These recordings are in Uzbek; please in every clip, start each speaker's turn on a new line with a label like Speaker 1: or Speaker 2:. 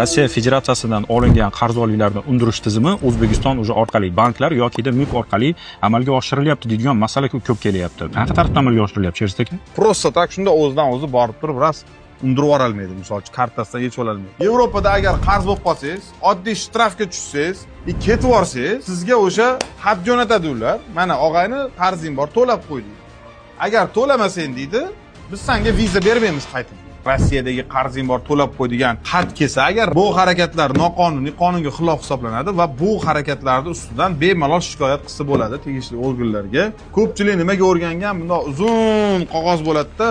Speaker 1: Rossiya Federatsiyasidan olingan qarz oliylarni undirish tizimi O'zbekiston orqali banklar yoki MUK orqali amalga oshirilyapti deydigan masala ko'p kelyapti. Qanaqa tartibda amalga oshirilyapti, Sherzod aka?
Speaker 2: Prosta tak shunda o'zidan o'zi borib turib ras undirib yuborolmaydi, misol uchun kartasidan yechib ololmaydi. Yevropada agar qarz bo'lib qolsangiz, oddiy shtrafga tushsangiz, ketib borsangiz, sizga o'sha xat jo'natadi ular. Mana og'ayni qarzing bor, to'lab qo'y deydi. Agar to'lamasang deydi, biz senga viza bermaymiz qaytib. Rossiyadagi qarzing bor, to'lab qo'y degan xat kelsa, agar bu harakatlar noqonuniy, qonunga xilof hisoblanadi va bu harakatlarni ustidan bemalol shikoyat qilsa bo'ladi tegishli organlarga. Ko'pchilik nimaga o'rgangan, bundoq uzun qog'oz bo'ladi-da,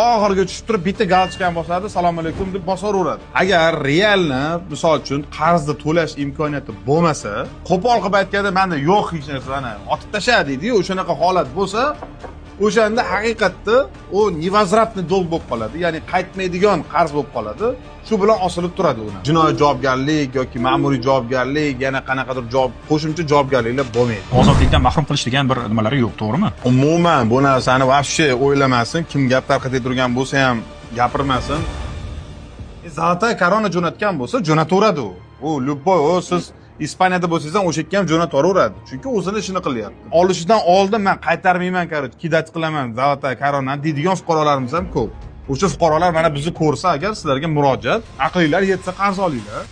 Speaker 2: oxiriga tushib turib bitta galchkan bosadi, assalomu alaykum deb bosaveradi. Agar realni, misol uchun qarzni to'lash imkoniyati bo'lmasa, qo'pol qilib aytganda, menda yo'q hech narsa, mana otib tasha deydi-yu, o'shanaqa holat bo'lsa, o'shanda haqiqatda u nevazratni dolg bo'lib qoladi, ya'ni qaytmaydigan qarz bo'lib qoladi. Shu bilan osilib turadi uni. Jinoiy javobgarlik yoki ma'muriy javobgarlik, yana qanaqadir qo'shimcha javobgarliklar bo'lmaydi.
Speaker 1: Ozodlikdan mahrum qilish degan bir nimalari yo'q, to'g'rimi?
Speaker 2: Umuman bu narsani vobshe o'ylamasin, kim gap tarqatib turgan bo'lsa ham gapirmasin. Zalotaya korona jo'natgan bo'lsa, jo'nataveradi u. U любой, siz Ispaniyada bo'lsangiz ham o'sha yerga ham jo'nataveradi. Chunki o'zini ishini qilyapti. Olishidan oldin men qaytarmayman, короче, kidach qilaman Zalotaya korona deydigan fuqarolarimiz ham ko'p. O'sha fuqarolar mana bizni ko'rsa agar sizlarga murojaat, aqlinglar yetsa qarz olinglar.